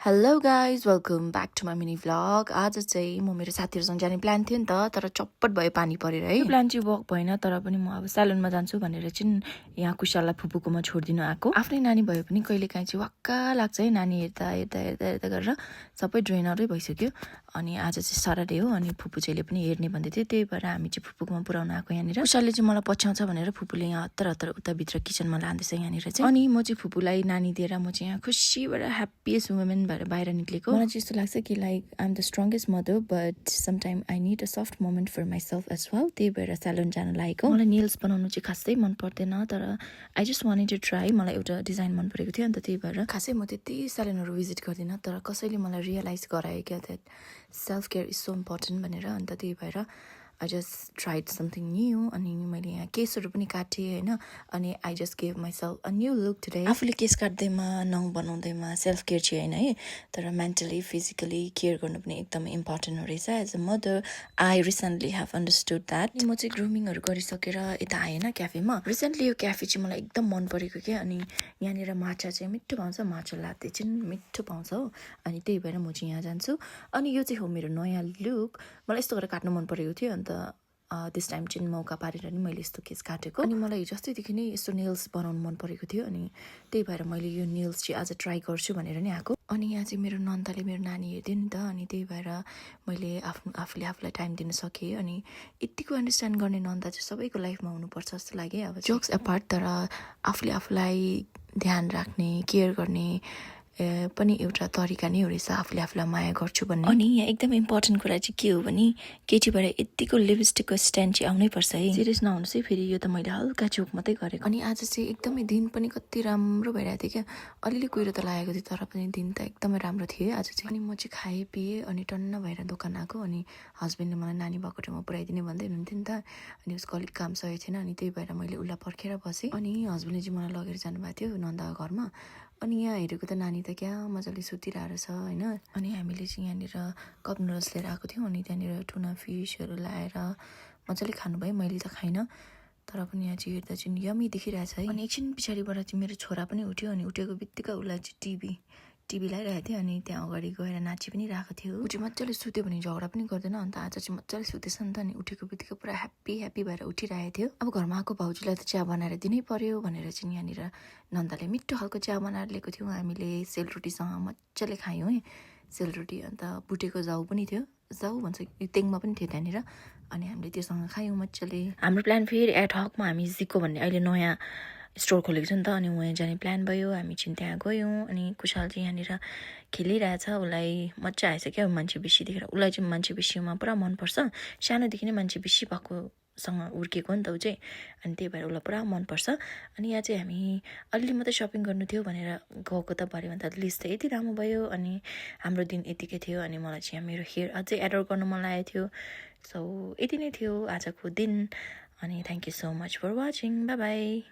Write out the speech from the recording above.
Hello guys welcome back to my mini vlog. आज चाहिँ म मेरो साथीहरूसँग जाने प्लान थियो नि त, तर चप्पट भयो पानी परेर है। प्लान चाहिँ वर्क भएन, तर पनि म अब सेलुनमा जान्छु भनेर चाहिँ यहाँ कुशाललाई फुपूकोमा छोडिदिनु आएको। आफ्नै नानी भए पनि कहिलेकाहीँ चाहिँ वाक्का लाग्छ है, नानी हेर्दा हेर्दा हेर्दा हेर्दा गरेर सबै ड्रेनरै भइसक्यो। अनि आज चाहिँ सटरडे हो अनि फुपू चाहिँले पनि हेर्ने भन्दै थियो, त्यही भएर हामी चाहिँ फुपूकोमा पुऱ्याउन आएको यहाँनिर। कुशालले चाहिँ मलाई पछ्याउँछ भनेर फुपूले यहाँ हतार हतार उताभित्र किचनमा लाँदैछ यहाँनिर चाहिँ। अनि म चाहिँ फुपूलाई नानी दिएर म चाहिँ यहाँ खुसी भएर ह्याप्पिएस्ट वुमेन भएर बाहिर निक्लेको। मलाई चाहिँ यस्तो लाग्छ कि like I am the strongest mother, but sometime I need a soft moment for myself as well. त्यही भएर सेलुन जान लागेको। मलाई नेल्स बनाउनु चाहिँ खासै मन पर्दैन, तर I just wanted to try. मलाई एउटा डिजाइन मन परेको थियो, अन्त त्यही भएर खासै म त्यति सेलुनहरू भिजिट गर्दिनँ, तर कसैले मलाई रियलाइज गरायो क्या that self care is so important भनेर। अन्त त्यही भएर I just tried something new. अनि मैले यहाँ केसहरू पनि काटेँ होइन, अनि I just gave myself a new look today. आफूले केस काट्दैमा नङ बनाउँदैमा सेल्फ केयर चाहिँ होइन है, तर मेन्टली फिजिकली केयर गर्नु पनि एकदमै इम्पोर्टेन्ट हो रहेछ। As a mother I recently have understood that. म चाहिँ ग्रुमिङहरू गरिसकेर यता आएँ होइन क्याफेमा। रिसेन्टली यो क्याफे चाहिँ मलाई एकदम मन परेको क्या। अनि यहाँनिर माछा चाहिँ मिठो पाउँछ, माछा लाते चाहिँ मिठो पाउँछ हो, अनि त्यही भएर म चाहिँ यहाँ जान्छु। अनि यो चाहिँ हो मेरो नयाँ लुक। मलाई यस्तो गरेर काट्नु मन परेको थियो, अन्त दिस टाइम चाहिँ मौका पारेर नि मैले यस्तो केस काटेको। अनि मलाई हिजो अस्तिदेखि नै यस्तो नेल्स बनाउनु मन परेको थियो, अनि त्यही भएर मैले यो नेल्स चाहिँ आज ट्राई गर्छु भनेर नि आएको। अनि यहाँ चाहिँ मेरो नन्दाले मेरो नानी हेरिदियो नि त, अनि त्यही भएर मैले आफूले आफूलाई टाइम दिन सकेँ। अनि यतिको अन्डरस्ट्यान्ड गर्ने नन्दा चाहिँ सबैको लाइफमा हुनुपर्छ जस्तो लाग्यो। अब जोक्स एपार्ट, तर आफूले आफूलाई ध्यान राख्ने केयर गर्ने पनि एउटा तरिका नै हो रहेछ आफूले आफूलाई माया गर्छु भन्ने। अनि यहाँ एकदम इम्पोर्टेन्ट कुरा चाहिँ के हो भने केटीबाट यतिको लिपस्टिकको स्ट्यान्ड चाहिँ आउनै पर्छ है। सिरियस नहुनुहोस् है, फेरि यो त मैले हल्का जोक मात्रै गरेको। अनि आज चाहिँ एकदमै दिन पनि कति राम्रो भइरहेको थियो क्या। अलिअलि कुहिरो त लागेको थियो, तर पनि दिन त एकदमै राम्रो थियो है आज चाहिँ। अनि म चाहिँ खाएँ पिएँ अनि टन्न भएर दोकान आएको। अनि हस्बेन्डले मलाई नानी भएको ठाउँमा पुऱ्याइदिने भन्दै हुनुहुन्थ्यो नि त, अनि उसको अलिक काम सकेको थिएन, अनि त्यही भएर मैले उसलाई पर्खेर बसेँ। अनि हस्बेन्डले चाहिँ मलाई लगेर जानुभएको थियो नन्दाको घरमा। अनि यहाँ हेरेको त नानी त क्या मजाले सुतिरहेको छ होइन। अनि हामीले चाहिँ यहाँनिर कप नुडल्स लिएर आएको थियौँ, अनि त्यहाँनिर टुना फिसहरू ल्याएर मजाले खानुभयो। मैले त खाइनँ, तर पनि यहाँ चाहिँ हेर्दा चाहिँ यमी देखिरहेछ है। अनि एकछिन पछाडिबाट चाहिँ मेरो छोरा पनि उठ्यो, अनि उठेको बित्तिकै उसलाई चाहिँ टिभी लगाइरहेको थियो, अनि त्यहाँ अगाडि गएर नाची पनि रहेको थियो। ऊ चाहिँ मजाले सुत्यो भने झगडा पनि गर्दैन, अन्त आज चाहिँ मजाले सुतेछ नि त। अनि उठेको बित्तिकै पुरा ह्याप्पी भएर उठिरहेको थियो। अब घरमा आएको भाउजूलाई त चिया बनाएर दिनै पर्यो भनेर चाहिँ यहाँनिर नन्दाले मिठो खालको चिया बनाएर ल्याएको थियौँ। हामीले सेलरोटीसँग मजाले खायौँ है, सेलरोटी। अन्त बुटेको जाउ पनि थियो, जाउ भन्छ तेङमा पनि थियो त्यहाँनिर, अनि हामीले त्योसँग खायौँ मजाले। हाम्रो प्लान फेरि एडहकमा हामी जिको भन्ने अहिले नयाँ स्टोर खोलेको छ नि त, अनि उहाँ जाने प्लान भयो। हामी चाहिँ त्यहाँ गयौँ, अनि कुशाल चाहिँ यहाँनिर खेलिरहेछ। उसलाई मजा आएछ क्या मान्छे बेसी देखेर। उसलाई चाहिँ मान्छे बेसीमा पुरा मनपर्छ, सानोदेखि नै मान्छे बेसी भएकोसँग हुर्केको नि त ऊ चाहिँ, अनि त्यही भएर उसलाई पुरा मनपर्छ। अनि यहाँ चाहिँ हामी अलिअलि मात्रै सपिङ गर्नु थियो भनेर गएको त भरे भन्दा लिस्ट त यति राम्रो भयो। अनि हाम्रो दिन यतिकै थियो, अनि मलाई चाहिँ यहाँ मेरो हेयर अझै एडर गर्नु मन लागेको थियो। सो यति नै थियो आजको दिन, अनि thank you so much for watching. Bye by.